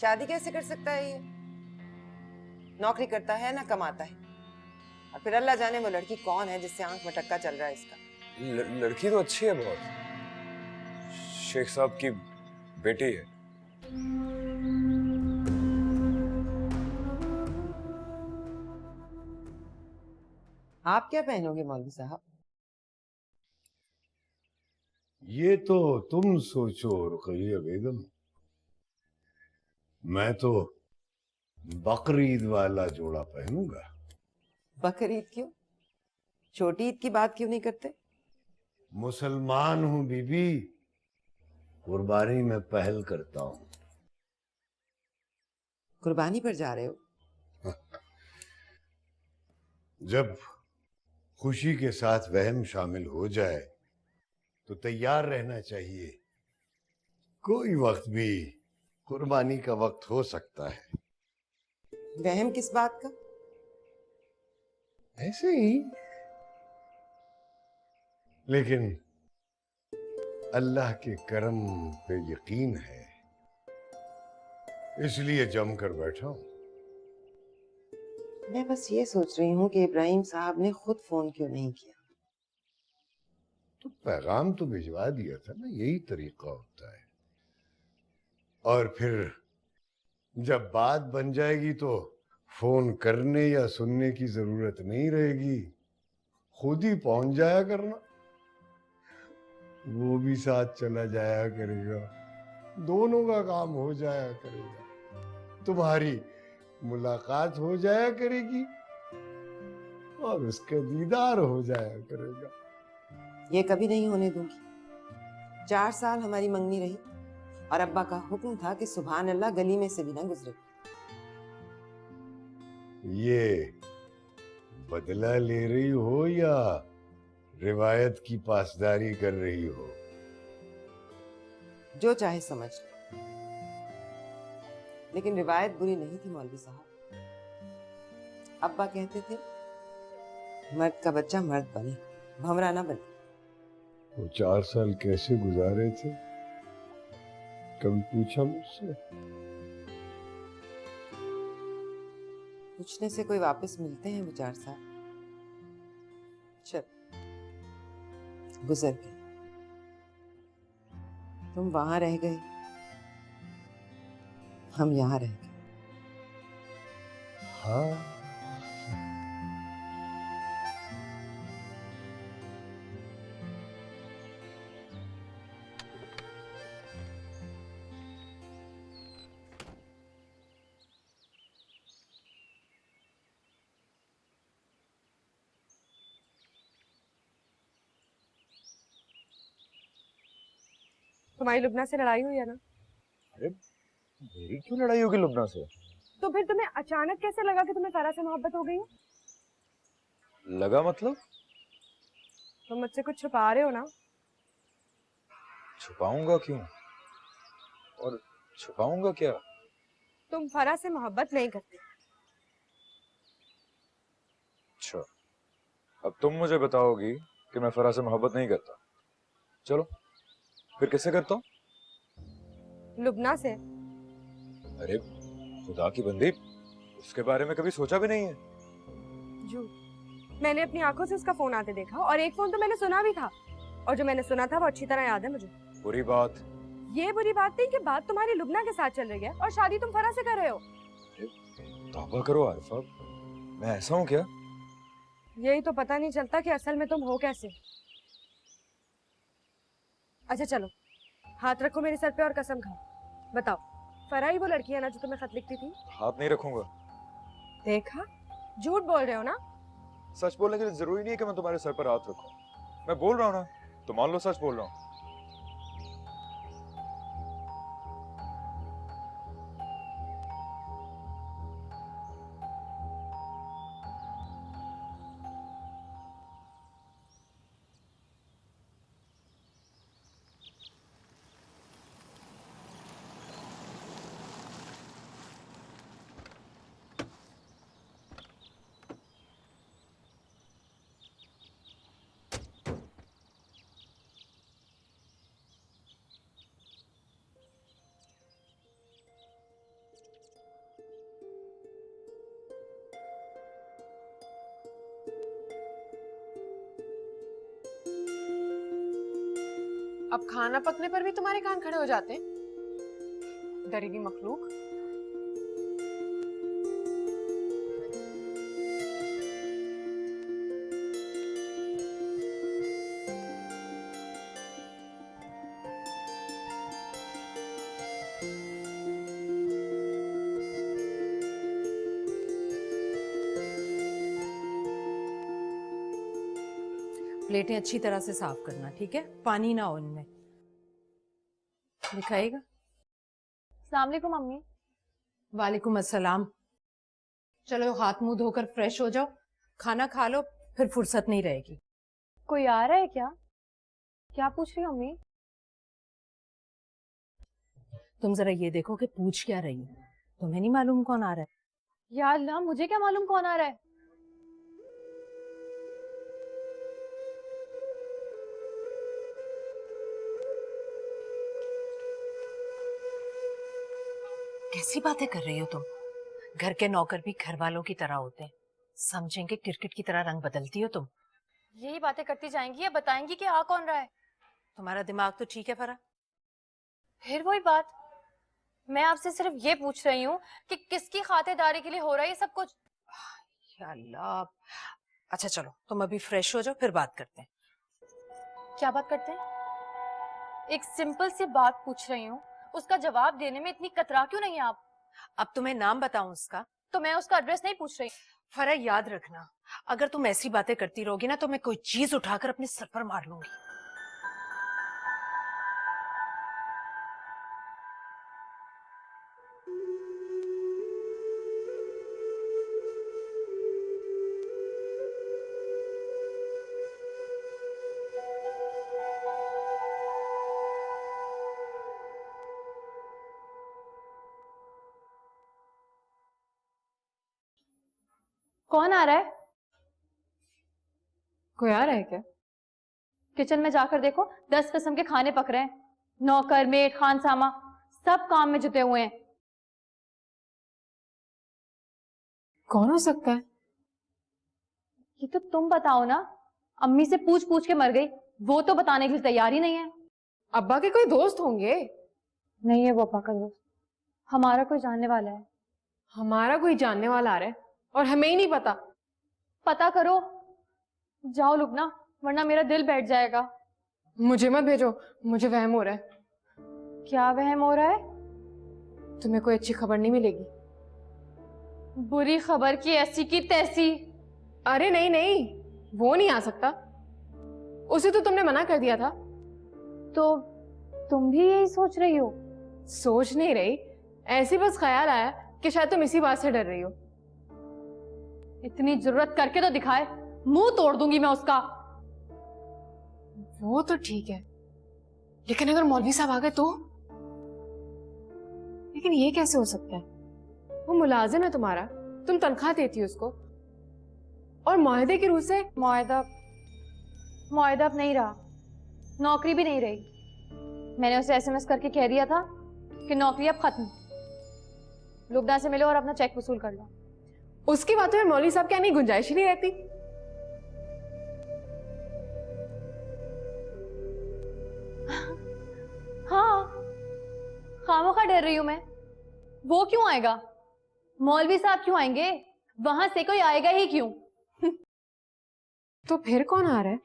शादी कैसे कर सकता है ये? नौकरी करता है ना कमाता है, और फिर अल्लाह जाने वो लड़की कौन है जिससे आंख मटक्का चल रहा है इसका। लड़की तो अच्छी है बहुत, शेख साहब की बेटी है। आप क्या पहनोगे मौलवी साहब? ये तो तुम सोचो रुकैया बेगम। मैं तो बकरीद वाला जोड़ा पहनूंगा। बकरीद क्यों? छोटी ईद की बात क्यों नहीं करते? मुसलमान हूं बीबी, कुर्बानी में पहल करता हूं। कुर्बानी पर जा रहे हो? जब खुशी के साथ वहम शामिल हो जाए तो तैयार रहना चाहिए। कोई वक्त भी कुर्बानी का वक्त हो सकता है। वहम किस बात का? ऐसे ही, लेकिन अल्लाह के करम पे यकीन है, इसलिए जमकर बैठा हूं। मैं बस ये सोच रही हूँ कि इब्राहिम साहब ने खुद फोन क्यों नहीं किया। तो पैगाम तो भिजवा दिया था ना, यही तरीका होता है। और फिर जब बात बन जाएगी तो फोन करने या सुनने की जरूरत नहीं रहेगी, खुद ही पहुंच जाया करना। वो भी साथ चला जाया करेगा, दोनों का काम हो जाया करेगा। तुम्हारी मुलाकात हो जाया करेगी और उसका दीदार हो जाया करेगा। ये कभी नहीं होने दूंगी। 4 साल हमारी मंगनी रही और अब्बा का हुक्म था कि सुभान अल्लाह गली में से भी ना गुजरे। ये बदला ले रही हो या रिवायत की पासदारी कर रही हो? जो चाहे समझ लो, लेकिन रिवायत बुरी नहीं थी मौलवी साहब। अब्बा कहते थे मर्द का बच्चा मर्द बने, भंवरा ना बने। वो 4 साल कैसे गुजारे थे, कभी पूछा मुझसे? पूछने से कोई वापस मिलते हैं वो 4 साल? चल, गुजर गए। तुम वहां रह गए, हम यहाँ रह गए। हाँ, तुम्हारी लुबना से लड़ाई हुई है ना? अरे मेरी क्यों लड़ाई होगी लुबना से? तो फिर तुम्हें अचानक कैसे लगा कि तुम्हें फरा से मोहब्बत हो गई? लगा मतलब? तुम मुझसे कुछ छुपा रहे हो ना? छुपाऊंगा क्यों? और छुपाऊंगा क्या? तुम फरा से मोहब्बत नहीं करते। अच्छा, अब तुम मुझे बताओगी कि मैं फरा से मोहब्बत नहीं करता। चलो फिर किससे करता हूँ? लुबना से। अरे खुदा की बंदी, उसके बारे में कभी सोचा भी नहीं है। झूठ। मैंने अपनी आंखों से उसका फोन आते देखा, और एक फोन तो मैंने सुना भी था, और जो मैंने सुना था वो अच्छी तरह याद है मुझे। बुरी बात। ये बुरी बात नहीं कि बात तुम्हारी लुबना के साथ चल रही है और शादी तुम फरा से कर रहे हो। तौबा करो आरिफा, मैं ऐसा हूँ क्या? यही तो पता नहीं चलता कि असल में तुम हो कैसे। अच्छा चलो, हाथ रखो मेरे सर पे और कसम खाओ। बताओ, फरा ही वो लड़की है ना जो तुम्हें खत लिखती थी? हाथ नहीं रखूंगा। देखा, झूठ बोल रहे हो ना? सच बोलने के लिए जरूरी नहीं है कि मैं तुम्हारे सर पर हाथ रखूं। मैं बोल रहा हूँ ना, तो मान लो सच बोल रहा हूँ। अब खाना पकने पर भी तुम्हारे कान खड़े हो जाते हैं, डरी हुई मखलूक। प्लेटें अच्छी तरह से साफ करना, ठीक है? पानी ना हो इनमें। दिखाएगा। अस्सलाम वालेकुम मम्मी। वालेकुम अस्सलाम। चलो हाथ मुंह धोकर फ्रेश हो जाओ, खाना खा लो, फिर फुर्सत नहीं रहेगी। कोई आ रहा है क्या? क्या पूछ रही हो मम्मी? तुम जरा ये देखो कि पूछ क्या रही हो। तुम्हें नहीं मालूम कौन आ रहा है? या अल्लाह, मुझे क्या मालूम कौन आ रहा है। कैसी बातें कर रही हो तुम? घर के नौकर भी घर वालों की तरह होते हैं, समझेंगे क्रिकेट की तरह रंग बदलती हो तुम। यही बातें करती जाएंगी या बताएंगी कि आ कौन रहा है? तुम्हारा दिमाग तो ठीक है फरा? फिर वही बात, मैं आपसे सिर्फ ये पूछ रही हूँ कि किसकी खातिरदारी के लिए हो रहा है ये सब कुछ। या अल्लाह। अच्छा चलो तुम अभी फ्रेश हो जाओ, फिर बात करते हैं। क्या बात करते हैं? एक सिंपल सी बात पूछ रही हूँ, उसका जवाब देने में इतनी कतरा क्यों नहीं है आप? अब तुम्हें नाम बताऊं उसका? तो मैं उसका एड्रेस नहीं पूछ रही। फरा याद रखना, अगर तुम ऐसी बातें करती रहोगी ना तो मैं कोई चीज उठाकर अपने सर पर मार लूंगी। कौन आ रहा है? कोई आ रहा है क्या? किचन में जाकर देखो, 10 किस्म के खाने पक रहे हैं। नौकर, मेड, खानसामा सब काम में जुटे हुए हैं। कौन हो सकता है? ये तो तुम बताओ ना। अम्मी से पूछ पूछ के मर गई, वो तो बताने के लिए तैयार ही नहीं है। अब्बा के कोई दोस्त होंगे। नहीं है वो अब्बा का दोस्त, हमारा कोई जानने वाला है। हमारा कोई जानने वाला आ रहा है और हमें ही नहीं पता। पता करो, जाओ लुबना, वरना मेरा दिल बैठ जाएगा। मुझे मत भेजो, मुझे वहम हो रहा है। क्या वहम हो रहा है? तुम्हें कोई अच्छी खबर नहीं मिलेगी। बुरी खबर की ऐसी की तैसी। अरे नहीं नहीं, वो नहीं आ सकता, उसे तो तुमने मना कर दिया था। तो तुम भी यही सोच रही हो? सोच नहीं रही, ऐसी बस ख्याल आया कि शायद तुम इसी बात से डर रही हो। इतनी जरूरत करके तो दिखाए, मुंह तोड़ दूंगी मैं उसका। वो तो ठीक है, लेकिन अगर मौलवी साहब आ गए तो? लेकिन ये कैसे हो सकता है? वो मुलाजिम है तुम्हारा, तुम तनख्वाह देती हो उसको, और मुआहदे की रूह से। मुआहदा अब नहीं रहा, नौकरी भी नहीं रही। मैंने उसे एसएमएस करके कह दिया था कि नौकरी अब खत्म। लुबना से मिलो और अपना चेक वसूल कर लो। उसकी बातों में मौलवी साहब क्या नहीं गुंजाइश ही नहीं रहती? हाँ, खामोखा डर रही हूं मैं। वो क्यों आएगा? मौलवी साहब क्यों आएंगे? वहां से कोई आएगा ही क्यों? तो फिर कौन आ रहा है?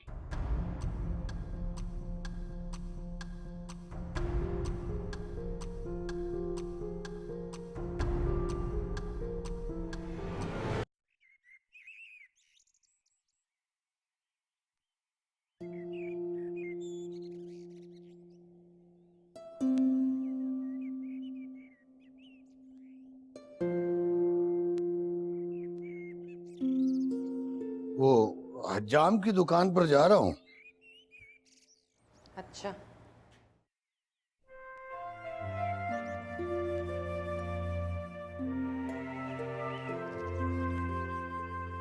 वो हज्जाम की दुकान पर जा रहा हूँ। अच्छा,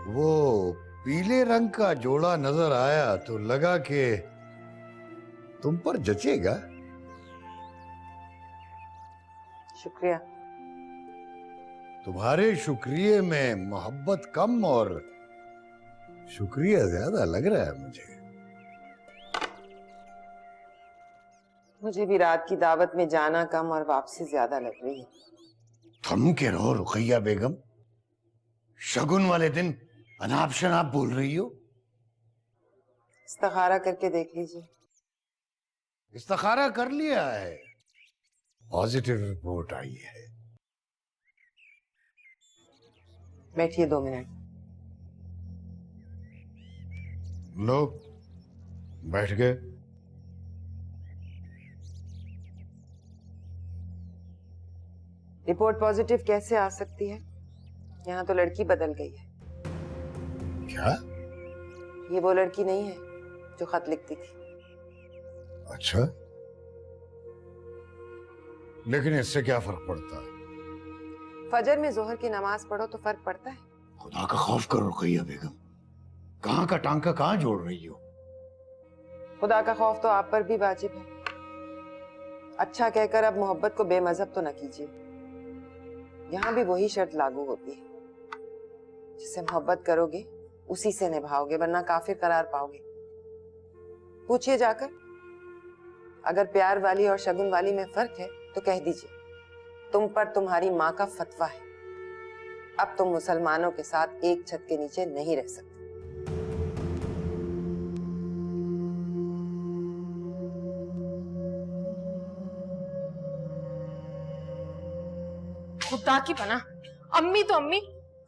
वो पीले रंग का जोड़ा नजर आया तो लगा कि तुम पर जचेगा। शुक्रिया। तुम्हारे शुक्रिया में मोहब्बत कम और शुक्रिया ज्यादा लग रहा है मुझे। मुझे भी रात की दावत में जाना कम और वापसी ज्यादा लग रही है। थम के रहो रुकैया बेगम, शगुन वाले दिन अनाप शनाप बोल रही हो। इस्तिखारा करके देख लीजिए। इस्तिखारा कर लिया है, पॉजिटिव रिपोर्ट आई है। बैठिए 2 मिनट। लो बैठ गए। रिपोर्ट पॉजिटिव कैसे आ सकती है? यहाँ तो लड़की बदल गई है। क्या? ये वो लड़की नहीं है जो खत लिखती थी। अच्छा, लेकिन इससे क्या फर्क पड़ता है? फजर में जोहर की नमाज पढ़ो तो फर्क पड़ता है। खुदा का खौफ करो रुकैया बेगम, कहाँ का टांका कहाँ जोड़ रही हो? खुदा का खौफ तो आप पर भी वाजिब है। अच्छा कहकर अब मोहब्बत को बेमजहब तो न कीजिए। यहाँ भी वही शर्त लागू होती है, जिससे मोहब्बत करोगे उसी से निभाओगे, वरना काफिर करार पाओगे। पूछिए जाकर, अगर प्यार वाली और शगुन वाली में फर्क है तो कह दीजिए तुम पर तुम्हारी माँ का फतवा है, अब तुम मुसलमानों के साथ एक छत के नीचे नहीं रह सकते। खुदा की पनाह, अम्मी तो अम्मी,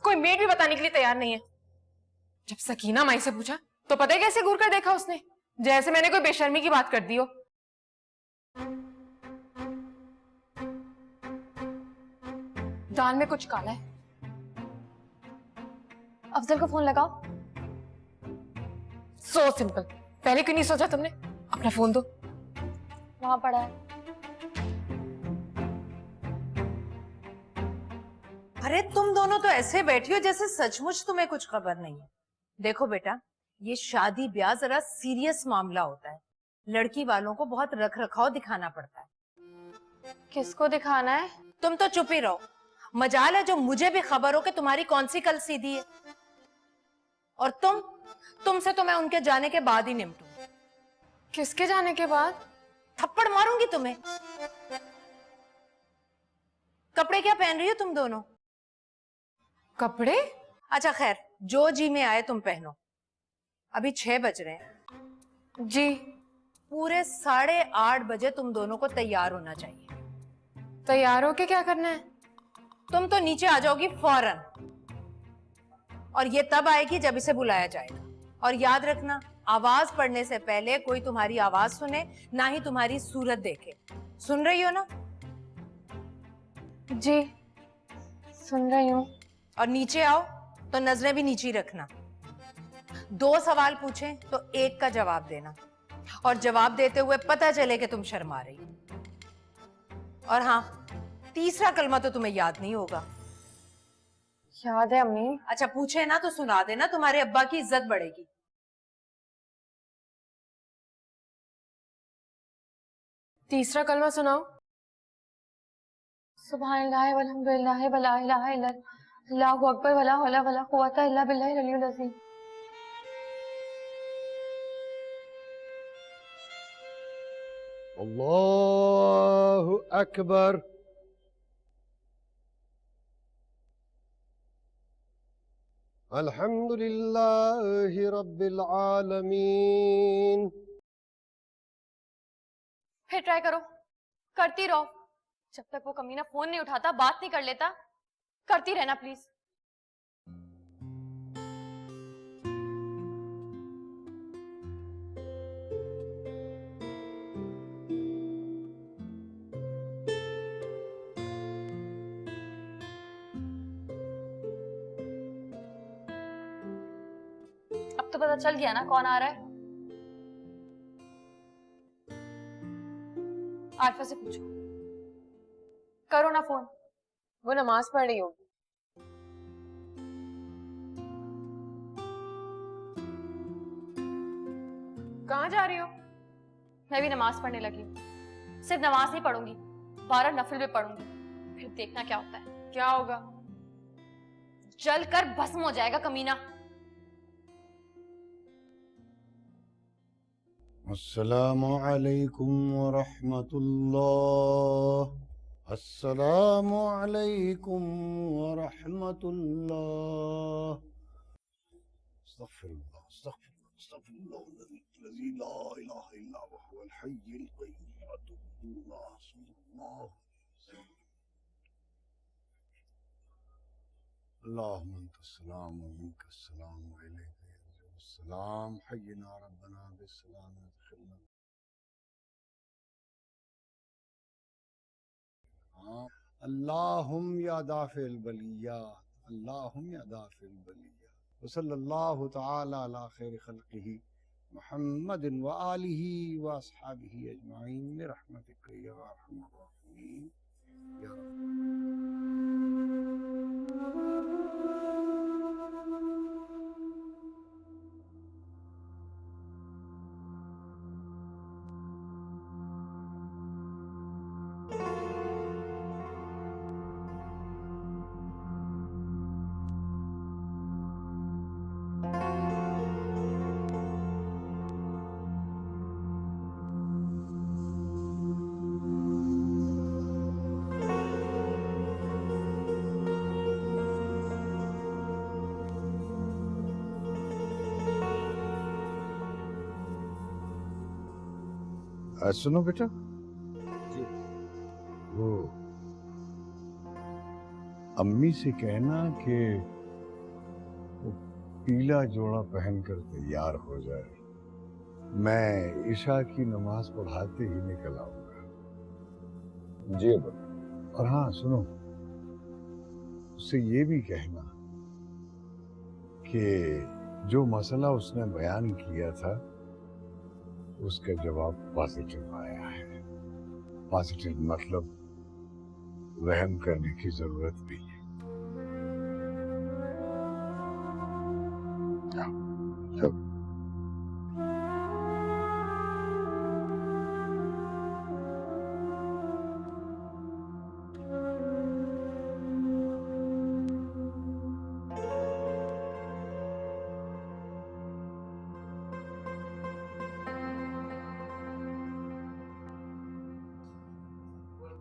कोई मेड भी बताने के लिए तैयार नहीं है। जब सकीना माई से पूछा तो पता है कैसे घूर कर देखा उसने, जैसे मैंने कोई बेशर्मी की बात कर दी हो। दाल में कुछ काला है। अफजल को फोन लगाओ। सो सिंपल, पहले क्यों नहीं सोचा तुमने? अपना फोन दो। वहां पड़ा है। अरे तुम दोनों तो ऐसे बैठी हो जैसे सचमुच तुम्हें कुछ खबर नहीं है। देखो बेटा, ये शादी ब्याह जरा सीरियस मामला होता है। लड़की वालों को बहुत रख रखाव दिखाना पड़ता है। किसको दिखाना है? तुम तो चुप ही रहो। मजाल है जो मुझे भी खबर हो कि तुम्हारी कौन सी कल सीधी है। और तुमसे तो मैं उनके जाने के बाद ही निपटूंगी। किसके जाने के बाद? थप्पड़ मारूंगी तुम्हें। कपड़े क्या पहन रही हो तुम दोनों? कपड़े? अच्छा खैर, जो जी में आए तुम पहनो। अभी 6 बज रहे हैं जी। पूरे 8:30 बजे तुम दोनों को तैयार होना चाहिए। तैयार होके क्या करना है? तुम तो नीचे आ जाओगी फौरन, और ये तब आएगी जब इसे बुलाया जाएगा। और याद रखना, आवाज पड़ने से पहले कोई तुम्हारी आवाज सुने, ना ही तुम्हारी सूरत देखे। सुन रही हो ना? जी सुन रही हूँ। और नीचे आओ तो नजरें भी नीचे रखना। 2 सवाल पूछें तो 1 का जवाब देना, और जवाब देते हुए पता चले कि तुम शर्मा रही। और हाँ, तीसरा कलमा तो तुम्हें याद नहीं होगा। याद है अम्मी। अच्छा पूछे ना तो सुना देना, तुम्हारे अब्बा की इज्जत बढ़ेगी। तीसरा कलमा सुनाओ। सुभानअल्लाह वल्हम्दुलिल्लाह वला इलाहा इल्लल्लाह अल्लाहु अकबर वला हौला वला कुव्वता इल्ला बिल्लाहिल अलिय्यिल अज़ीम। अल्लाहु अकबर। अल्हम्दुलिल्लाहि रब्बिल आलमीन। फिर ट्राई करो, करती रहो। जब तक वो कमीना फोन नहीं उठाता, बात नहीं कर लेता, करती रहना प्लीज। अब तो पता चल गया ना कौन आ रहा है। आरफा से पूछो, करो ना फोन। वो नमाज पढ़ रही होगी। कहाँ जा रही हो? मैं भी नमाज पढ़ने लगी हूँ। सिर्फ नमाज नहीं पढ़ूंगी, 12 नफिल भी पढ़ूंगी। फिर देखना क्या होता है। क्या होगा? जल कर भस्म हो जाएगा कमीना। अस्सलामु अलैकुम व रहमतुल्लाह। अस्सलामु अलैकुम व रहमतुल्लाह। अस्तगफिरुल्लाह अस्तगफिरुल्लाह अस्तगफिरुल्लाह लज़ी ला इलाहा इल्ला हुवल हय्युल क़य्यूम अस्तगफिरुल्लाह सल्लल्लाहु अल्लाहुम्मा अंतस्सलाम व मिनकस्सलाम व इलैका यरजिउस्सलाम हय्यिना रब्बना बिस्सलाम वदखिलना अल्लाहुम या दाफिल बलियात अल्लाहुम या दाफिल बलियात व सल्लल्लाहु तआला अला खैर खल्क़िही मुहम्मदिन व आलिही व अस्हाबिही अजमाइन बिरहमतिका या अरहमर राहिमीन या रब। सुनो बेटा जी, वो अम्मी से कहना कि वो पीला जोड़ा पहनकर तैयार हो जाए। मैं ईशा की नमाज पढ़ाते ही निकल आऊंगा। जी अब्बा। और हाँ सुनो, उससे ये भी कहना कि जो मसला उसने बयान किया था उसका जवाब पॉजिटिव आया है। पॉजिटिव मतलब वहम करने की जरूरत नहीं है। चलो।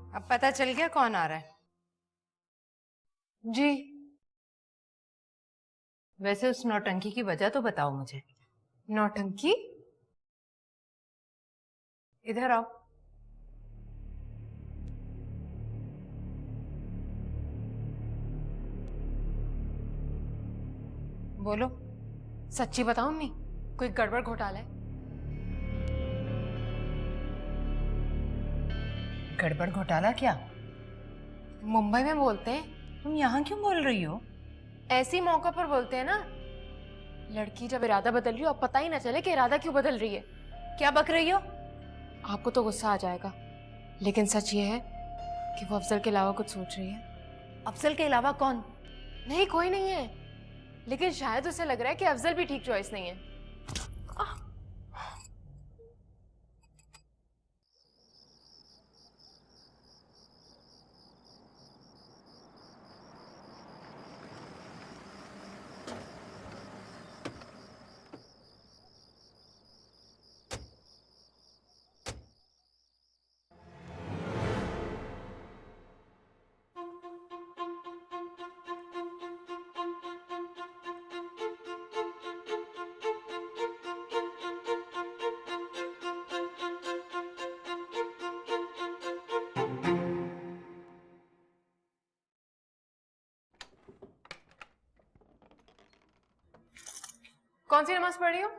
अब पता चल गया कौन आ रहा है? जी वैसे उस नौटंकी की वजह तो बताओ मुझे। नौटंकी? इधर आओ। बोलो। सच्ची बताओ अम्मी, कोई गड़बड़ घोटाला है? गड़बड़ घोटाला क्या? मुंबई में बोलते हैं। तुम यहाँ क्यों बोल रही हो? ऐसी मौका पर बोलते हैं ना। लड़की जब इरादा बदल रही हो अब पता ही ना चले कि इरादा क्यों बदल रही है। क्या बक रही हो? आपको तो गुस्सा आ जाएगा, लेकिन सच ये है कि वो अफजल के अलावा कुछ सोच रही है। अफजल के अलावा कौन? नहीं कोई नहीं है, लेकिन शायद उसे लग रहा है कि अफजल भी ठीक चॉइस नहीं है। कौन सी नमाज पढ़ रही हो?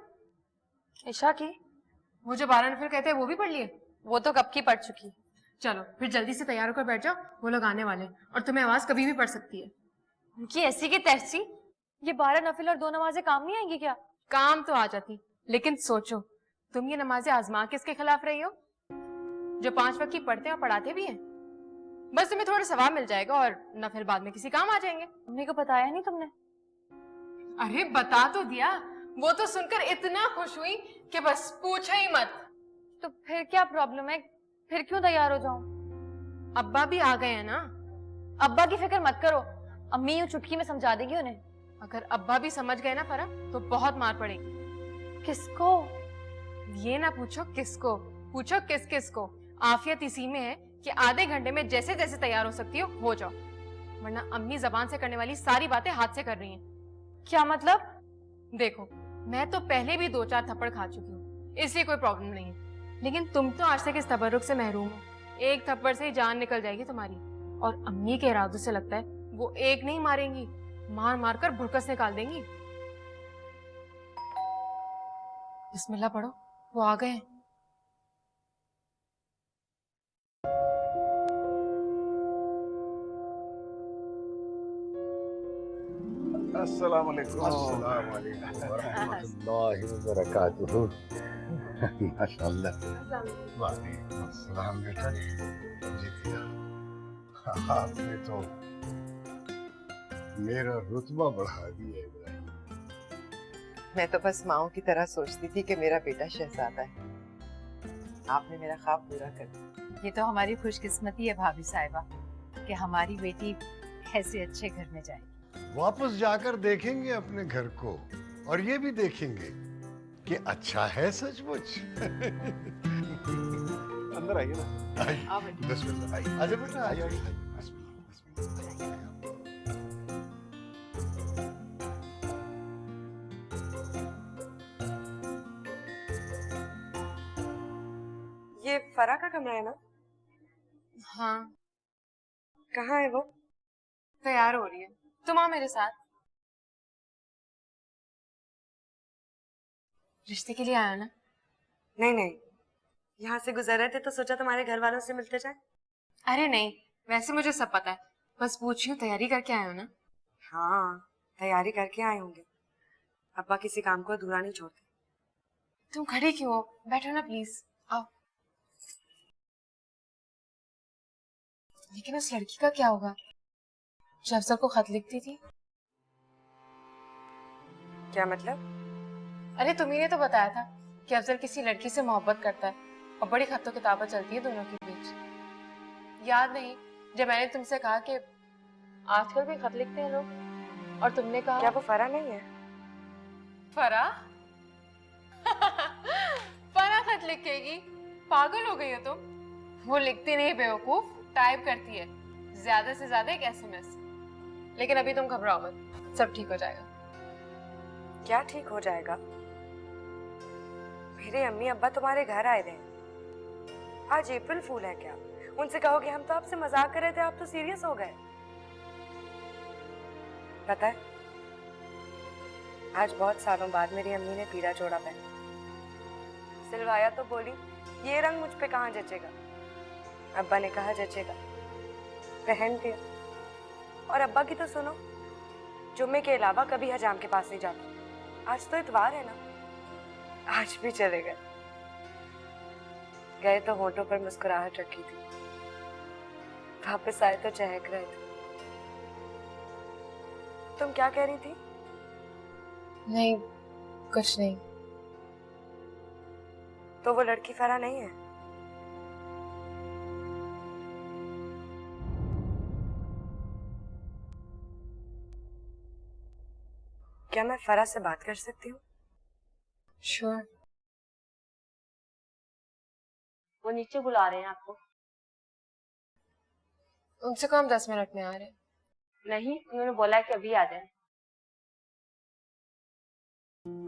ईशा की। वो जो 12 नफिल कहते हैं वो भी पढ़ लिए? वो तो कब की पढ़ चुकी। चलो फिर जल्दी से तैयार होकर बैठ जाओ, वो लोग आने वाले हैं और तुम्हें आवाज कभी भी पड़ सकती है। उनकी ऐसी की तैसी। ये 12 नफिल और 2 नमाजें काम नहीं आएंगी क्या? काम तो आ जाती, लेकिन सोचो तुम ये नमाजें आजमा किसके खिलाफ रही हो? जो 5 वक्त की पढ़ते हैं और पढ़ाते भी हैं। बस तुम्हें थोड़ा सवाब मिल जाएगा और नफिल बाद में किसी काम आ जाएंगे। मम्मी को बताया नहीं तुमने? अरे बता तो दिया, वो तो सुनकर इतना खुश हुई कि बस पूछो ही मत। तो फिर क्या प्रॉब्लम है? फिर क्यों तैयार हो जाऊं? अब्बा भी आ गए हैं ना। अब्बा की फिक्र मत करो, अम्मी यूं चुटकी में समझा देगी उन्हें। अगर अब्बा भी समझ गए ना फरा तो बहुत मार पड़ेगी। किसको? ये ना पूछो किसको, पूछो किस किस को। आफियत इसी में है कि आधे घंटे में जैसे जैसे तैयार हो सकती हो जाओ, वरना अम्मी जबान से करने वाली सारी बातें हाथ से कर रही हैं। क्या मतलब? देखो, मैं तो पहले भी 2-4 थप्पड़ खा चुकी हूँ, इसलिए कोई प्रॉब्लम नहीं है, लेकिन तुम तो आज तक इस तबर्रुक से महरूम हो। एक थप्पड़ से ही जान निकल जाएगी तुम्हारी। और अम्मी के इरादों से लगता है वो एक नहीं मारेंगी, मार मार कर भुड़कस निकाल देंगी। बिस्मिल्लाह पढ़ो, वो आ गए हैं। अस्सलाम वालेकुम। अस्सलाम वालेकुम व रहमतुल्लाहि व बरकातुहू। माशाअल्लाह। वालेकुम अस्सलाम बेटा। जी भैया, आपने तो मेरा रुतबा बढ़ा दिया इब्राहिम। मैं तो बस माओ की तरह सोचती थी कि मेरा बेटा शहजादा है। आपने मेरा ख्वाब पूरा कर दिया। ये तो हमारी खुशकिस्मती है भाभी साहिबा कि हमारी बेटी ऐसे अच्छे घर में जाएगी। वापस जाकर देखेंगे अपने घर को और ये भी देखेंगे कि अच्छा है सचमुच। अंदर आइए ना। आइए, बिस्मिल्लाह। आइए, आजा बेटा, आइए, आइए, बिस्मिल्लाह, बिस्मिल्लाह। ये फरा का कमरा है ना? हाँ, कहाँ है वो? तैयार हो रही है, तुम आओ मेरे साथ। रिश्ते के लिए आया ना? नहीं नहीं, यहाँ से गुजर रहे थे तो सोचा तुम्हारे घर वालों से मिलते जाए। अरे नहीं, वैसे मुझे सब पता है, बस पूछ रही हूँ तैयारी करके आए हो ना? हाँ, तैयारी करके आए होंगे। अब्बा किसी काम को अधूरा नहीं छोड़ते। तुम खड़े क्यों हो? बैठो ना प्लीज, आओ। लेकिन उस लड़की का क्या होगा जो अफजल को खत लिखती थी? क्या मतलब? अरे तुम्ही ने तो बताया था कि अफजल किसी लड़की से मोहब्बत करता है और बड़ी खत्तो किताबें चलती है दोनों के बीच। याद नहीं जब मैंने तुमसे कहा कि आजकल भी खत लिखते हैं लोग, और तुमने कहा क्या वो फरा नहीं है? फरा? फरा खत लिखेगी? पागल हो गई हो तुम? वो लिखती नहीं बेवकूफ, टाइप करती है, ज्यादा से ज्यादा एक एसएमएस। लेकिन अभी तुम घबराओ मत, सब ठीक हो जाएगा। क्या ठीक हो जाएगा? मेरे अम्मी अब्बा तुम्हारे घर आए थे। आज अप्रैल फूल है क्या? उनसे कहोगे हम तो आपसे मजाक कर रहे थे, आप तो सीरियस हो गए। पता है, आज बहुत सालों बाद मेरी अम्मी ने पीला जोड़ा पहना। सिलवाया तो बोली ये रंग मुझ पे कहाँ जचेगा। अब्बा ने कहा जचेगा, पहन दिया। और अब्बा की तो सुनो, जुम्मे के अलावा कभी हजाम के पास नहीं जाते। आज तो इतवार है ना, आज भी चले गए। गए तो होठों पर मुस्कुराहट रखी थी, वापस आए तो चहक रहे थे। तुम क्या कह रही थी? नहीं, कुछ नहीं। तो वो लड़की फरा नहीं है? क्या मैं फरा से बात कर सकती हूँ? श्योर। वो नीचे बुला रहे हैं आपको। उनसे कहो हम 10 मिनट में आ रहे हैं। नहीं, उन्होंने बोला है कि अभी आ जाए।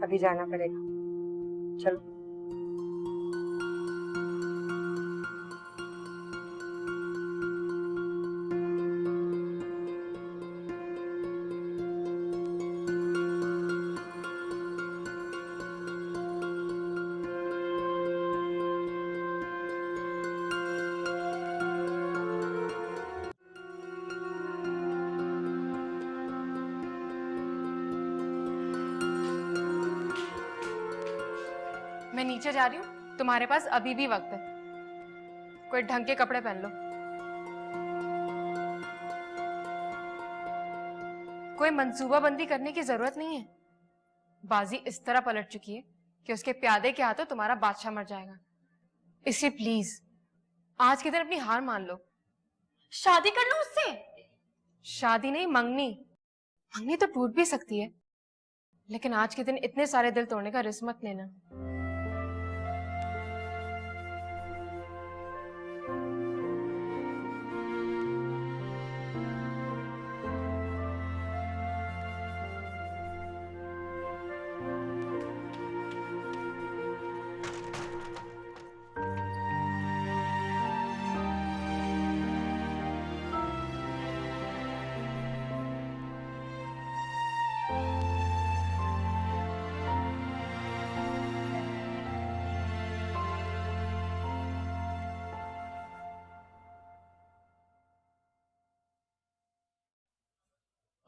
अभी जाना पड़ेगा, चलो। मैं नीचे जा रही हूँ, तुम्हारे पास अभी भी वक्त है। कोई ढंग के कपड़े पहन लो। कोई मंसूबाबंदी करने की जरूरत नहीं है। बाजी इस तरह पलट चुकी है कि उसके प्यादे के हाथों तुम्हारा बादशाह मर जाएगा। इसलिए प्लीज आज के दिन अपनी हार मान लो। शादी कर लो उससे। शादी नहीं, मंगनी। मंगनी तो टूट भी सकती है, लेकिन आज के दिन इतने सारे दिल तोड़ने का रिस्क मत लेना।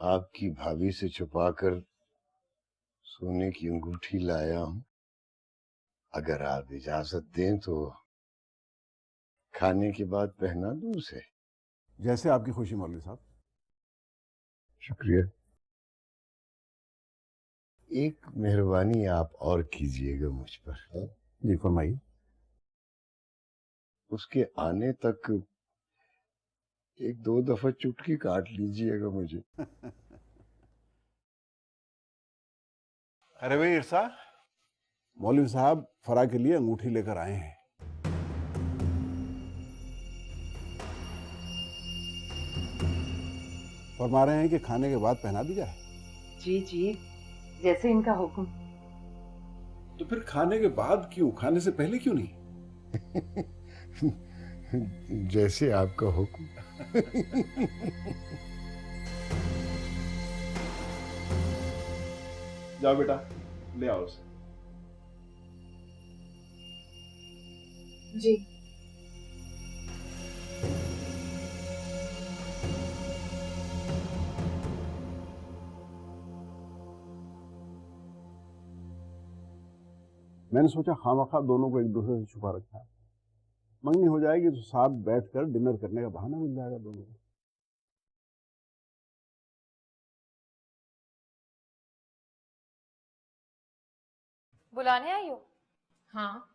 आपकी भाभी से छुपाकर सोने की अंगूठी लाया हूं। अगर आप इजाजत दें तो खाने के बाद पहना दूं उसे। जैसे आपकी खुशी मौलवी साहब। शुक्रिया। एक मेहरबानी आप और कीजिएगा मुझ पर। जी फरमाइए। उसके आने तक एक दो दफा चुटकी काट लीजिएगा मुझे। अरे भाई इरसा, मौलवी साहब फरा के लिए अंगूठी लेकर आए हैं। फरमा रहे हैं कि खाने के बाद पहना दी जाए। जी जी, जैसे इनका हुक्म। तो फिर खाने के बाद क्यों, खाने से पहले क्यों नहीं? जैसे आपका हुक्म। जाओ बेटा, ले आओ उसे। जी। मैंने सोचा खामखा दोनों को एक दूसरे से छुपा रखा है। मंगनी हो जाएगी तो साथ बैठकर डिनर करने का बहाना मिल जाएगा दोनों को। बुलाने आई हो? हाँ।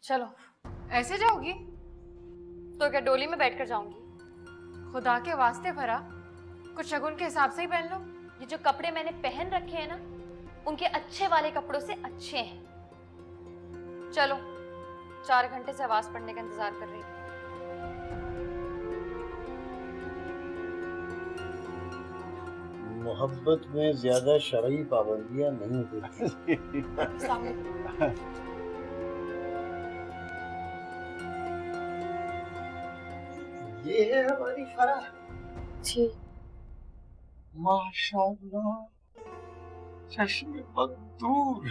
चलो। ऐसे जाओगी? तो क्या डोली में बैठकर जाऊंगी? खुदा के वास्ते फरा, कुछ शगुन के हिसाब से ही पहन लो। ये जो कपड़े मैंने पहन रखे हैं ना, उनके अच्छे वाले कपड़ों से अच्छे हैं। चलो, 4 घंटे से आवाज पढ़ने का इंतजार कर रही हूँ। मोहब्बत में ज्यादा शरई पाबंदियां नहीं होती। ये है हमारी फरा। जी। माशाअल्लाह, चश्मे बदूर।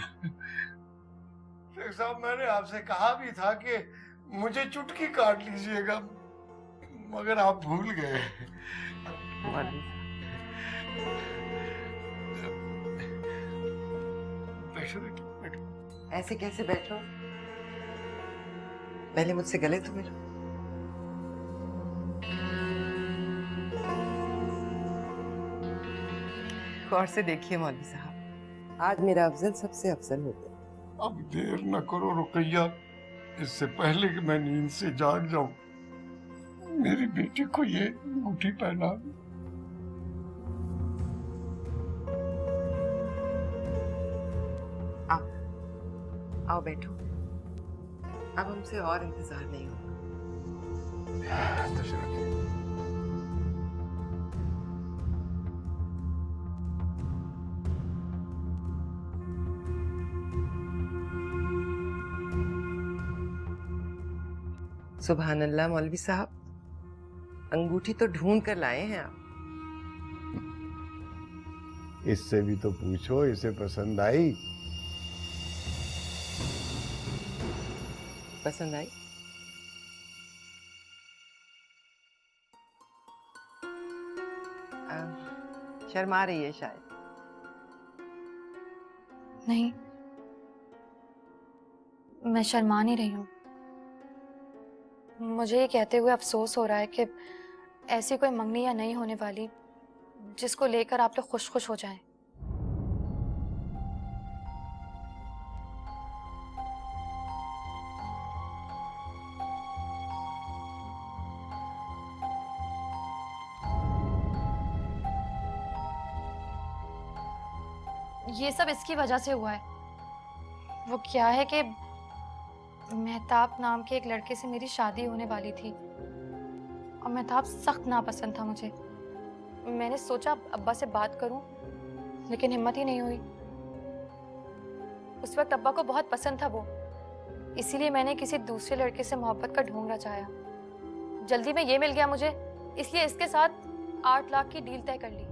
शेख साहब, मैंने आपसे कहा भी था कि मुझे चुटकी काट लीजिएगा, मगर आप भूल गए। ऐसे कैसे बैठो? पहले मुझसे गले तो मिलो। गौर से देखिए मौलवी साहब, आज मेरा अफजल सबसे अफजल हो गया। अब देर न करो रुकैया, इससे पहले कि मैं नींद से जाग जाऊं, मेरी बेटी को ये अंगूठी पहना। आओ बैठो, अब हमसे और इंतजार नहीं होगा। सुभान अल्लाह मौलवी साहब, अंगूठी तो ढूंढ कर लाए हैं आप। इससे भी तो पूछो इसे पसंद आई? पसंद आई? शर्मा रही है शायद। नहीं, मैं शर्मा नहीं रही हूँ। मुझे ये कहते हुए अफसोस हो रहा है कि ऐसी कोई मंगनी या नहीं होने वाली जिसको लेकर आप लोग खुश खुश हो जाएं। ये सब इसकी वजह से हुआ है। वो क्या है कि मेहताब नाम के एक लड़के से मेरी शादी होने वाली थी और मेहताब सख्त नापसंद था मुझे। मैंने सोचा अब्बा से बात करूं, लेकिन हिम्मत ही नहीं हुई। उस वक्त अब्बा को बहुत पसंद था वो, इसीलिए मैंने किसी दूसरे लड़के से मोहब्बत का ढूंढना चाहा। जल्दी में ये मिल गया मुझे, इसलिए इसके साथ 8 लाख की डील तय कर ली।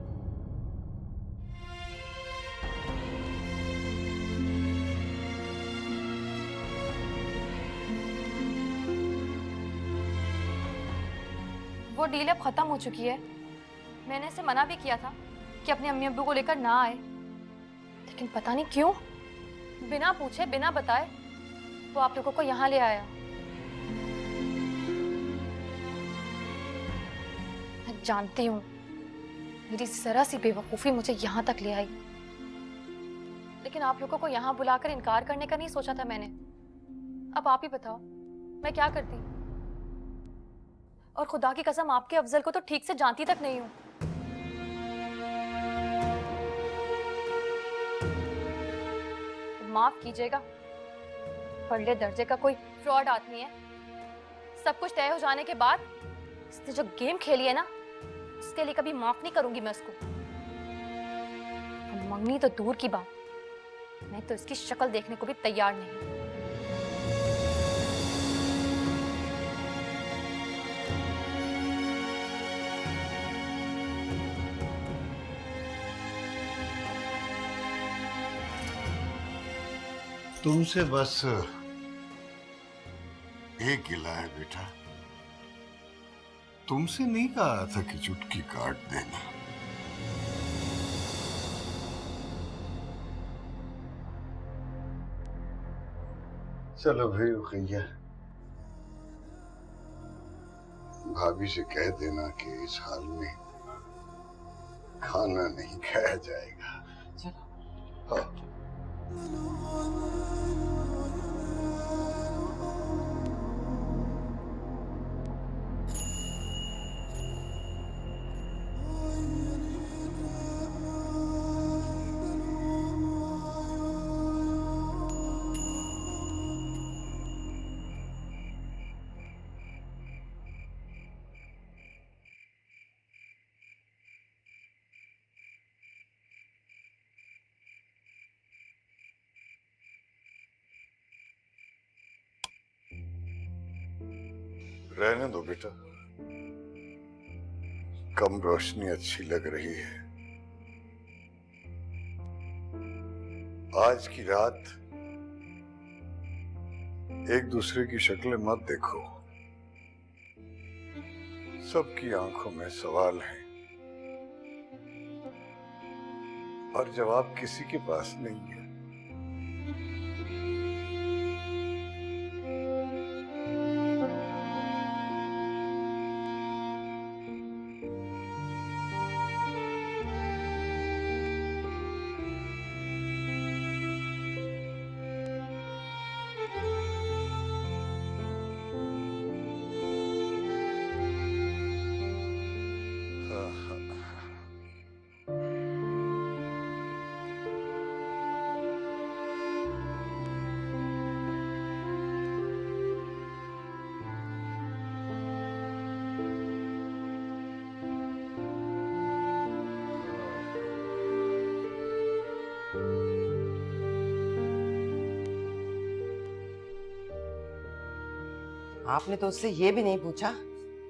वो डील अब खत्म हो चुकी है, मैंने इसे मना भी किया था कि अपने अम्मी अब्बू को लेकर ना आए, लेकिन पता नहीं क्यों बिना पूछे बिना बताए वो आप लोगों को यहाँ ले आया। मैं जानती हूँ मेरी जरा सी बेवकूफी मुझे यहाँ तक ले आई, लेकिन आप लोगों को यहाँ बुलाकर इनकार करने का नहीं सोचा था मैंने। अब आप ही बताओ मैं क्या करती। और खुदा की कसम आपके अफजल को तो ठीक से जानती तक नहीं हूँ। माफ कीजिएगा, पढ़ले दर्जे का कोई फ्रॉड आदमी है। सब कुछ तय हो जाने के बाद इसने जो गेम खेली है ना, उसके लिए कभी माफ नहीं करूंगी मैं उसको। मंगनी तो दूर की बात, मैं तो इसकी शक्ल देखने को भी तैयार नहीं। तुमसे बस एक गिला है बेटा, तुमसे नहीं कहा था कि चुटकी काट देना। चलो भाई रुकैया, भाभी से कह देना कि इस हाल में खाना नहीं खाया जाएगा। चलो। हाँ। रहने दो बेटा, कम रोशनी अच्छी लग रही है। आज की रात एक दूसरे की शक्लें मत देखो, सबकी आंखों में सवाल हैं और जवाब किसी के पास नहीं है। आपने तो उससे ये भी नहीं पूछा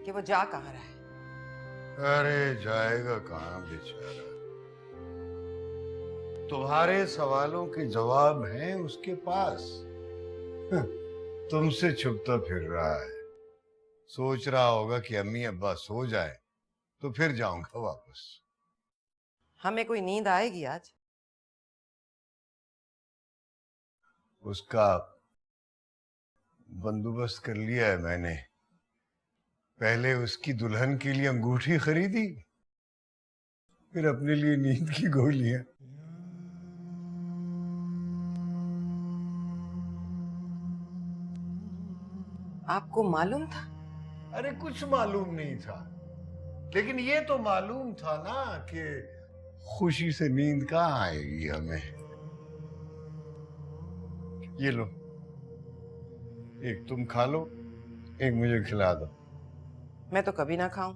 कि वो जा कहाँ रहा है। अरे जाएगा कहाँ बेचारा, तुम्हारे सवालों के जवाब हैं उसके पास। तुमसे छुपता फिर रहा है, सोच रहा होगा कि अम्मी अब्बा सो जाए तो फिर जाऊंगा वापस। हमें कोई नींद आएगी आज? उसका बंदोबस्त कर लिया है मैंने। पहले उसकी दुल्हन के लिए अंगूठी खरीदी, फिर अपने लिए नींद की गोलियां। आपको मालूम था? अरे कुछ मालूम नहीं था, लेकिन ये तो मालूम था ना कि खुशी से नींद कहाँ आएगी हमें। ये लो, एक तुम खा लो, एक मुझे खिला दो। मैं तो कभी ना खाऊं,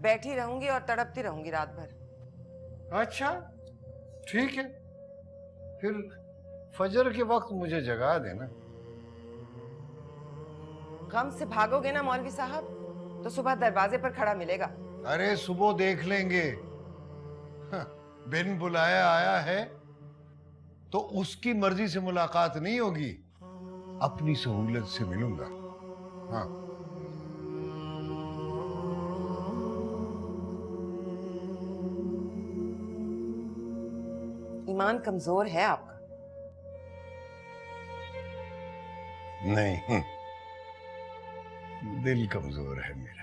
बैठी रहूंगी और तड़पती रहूंगी रात भर। अच्छा ठीक है, फिर फजर के वक्त मुझे जगा देना। गम से भागोगे ना मौलवी साहब तो सुबह दरवाजे पर खड़ा मिलेगा। अरे सुबह देख लेंगे। हाँ, बिन बुलाया आया है तो उसकी मर्जी से मुलाकात नहीं होगी, अपनी सहूलत से मिलूंगा। हाँ ईमान कमजोर है आपका। नहीं, दिल कमजोर है मेरा।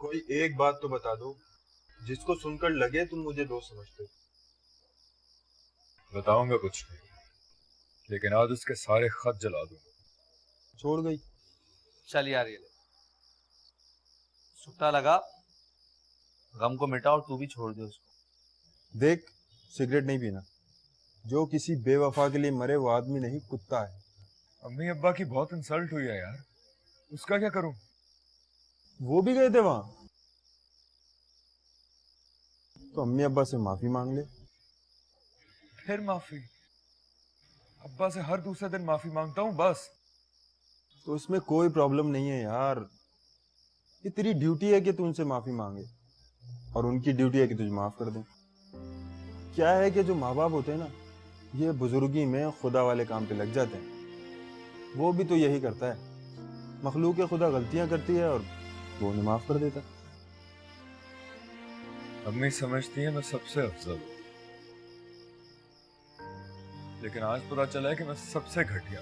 कोई एक बात तो बता दो जिसको सुनकर लगे तुम मुझे दोस्त समझते हो। बताऊंगा कुछ नहीं, लेकिन आज उसके सारे खत जला दूंगा। छोड़ गई। चल यार, ये ले सुट्टा लगा, गम को मिटा और तू भी छोड़ दे उसको। देख, सिगरेट नहीं पीना। जो किसी बेवफा के लिए मरे वो आदमी नहीं, कुत्ता है। अम्मी अब्बा की बहुत इंसल्ट हुई है यार, उसका क्या करूं? वो भी गए थे वहां, तो अम्मी अब्बा से माफी मांग ले। फिर माफी? अब्बा से हर दूसरे दिन माफी मांगता हूं बस। तो इसमें कोई प्रॉब्लम नहीं है यार, ये तेरी ड्यूटी है कि तू उनसे माफी मांगे और उनकी ड्यूटी है कि तुझे माफ कर दें। क्या है कि जो माँ बाप होते हैं ना, ये बुजुर्गी में खुदा वाले काम पे लग जाते हैं। वो भी तो यही करता है, मखलूक खुदा गलतियां करती है और वो उन्हें माफ कर देता। अम्मी समझती है मैं सबसे अफजल हूं, लेकिन आज पता चला है कि मैं सबसे घटिया।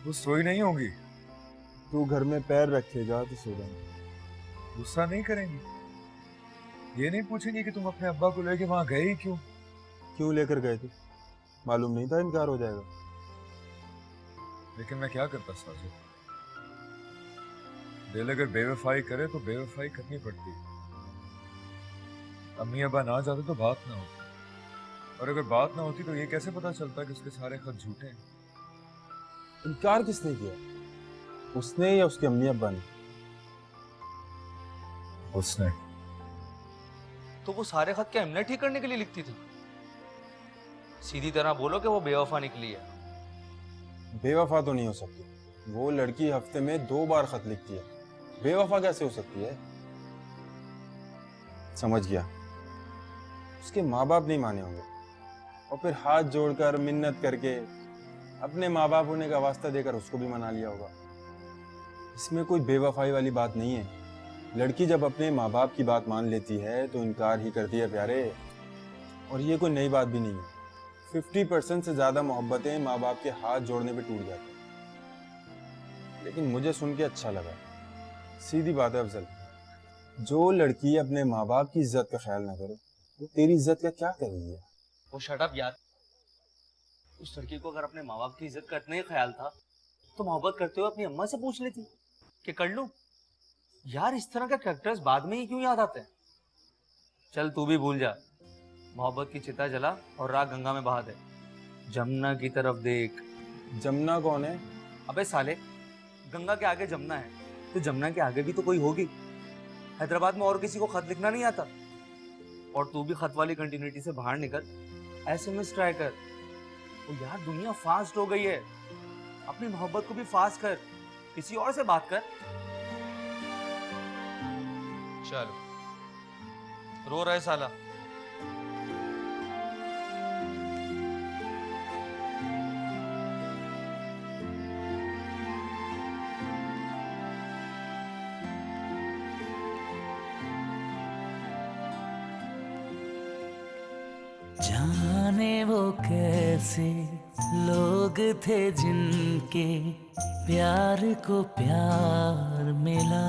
वो सोई नहीं होंगी। तू घर में पैर रखेगा तो सो जाएगा। गुस्सा नहीं करेंगी? ये नहीं पूछेंगे कि तुम अपने अब्बा को लेके वहां गए ही क्यों? क्यों लेकर गए थे? मालूम नहीं था इनकार हो जाएगा। लेकिन मैं क्या करता साजो, दिल अगर बेवफाई करे तो बेवफाई करनी पड़ती है। अम्मी अब्बा ना जाते तो बात ना होती, और अगर बात ना होती तो ये कैसे पता चलता कि उसके सारे खत झूठे हैं? इनकार किसने किया, उसने या उसके अम्मी अब्बा ने? उसने। तो वो सारे खत क्या इमने ठीक करने के लिए लिखती थी? सीधी तरह बोलो कि वो बेवफा निकली है। बेवफा तो नहीं हो सकती, वो लड़की हफ्ते में 2 बार खत लिखती है, बेवफा कैसे हो सकती है? समझ गया, उसके माँ बाप नहीं माने होंगे और फिर हाथ जोड़कर मिन्नत करके अपने माँ बाप होने का वास्ता देकर उसको भी मना लिया होगा। इसमें कोई बेवफाई वाली बात नहीं है। लड़की जब अपने माँ बाप की बात मान लेती है तो इनकार ही करती है प्यारे, और ये कोई नई बात भी नहीं है। 50% से ज्यादा मोहब्बतें माँ बाप के हाथ जोड़ने पे टूट जाती हैं। लेकिन मुझे सुन के अच्छा लगा। सीधी बात है अफजल, जो लड़की अपने माँ बाप की इज्जत का ख्याल ना करे वो तेरी इज्जत का क्या करेगी? वो शट अप यार। उस लड़की को अगर अपने माँ बाप की इज्जत का इतना ही ख्याल था तो मोहब्बत करते हुए अपनी अम्मा से पूछ लेती कि कर लूं। यार इस तरह के कैरेक्टर्स बाद में ही क्यों याद आते हैं? चल तू भी भूल जा, मोहब्बत की चिता जला और राख गंगा में बहा दे। जमुना की तरफ देख। जमुना कौन है? अबे साले, गंगा के आगे जमुना है तो जमुना के आगे भी तो कोई होगी। हैदराबाद में और किसी को खत लिखना नहीं आता। और तू भी खत वाली कंटिन्यूटी से बाहर निकल, एसएमएस ट्राई कर। तो यार दुनिया फास्ट हो गई है, अपनी मोहब्बत को भी फास्ट कर, किसी और से बात कर। चलो, रो रहा है साला। जाने वो कैसे लोग थे जिनके प्यार को प्यार मिला।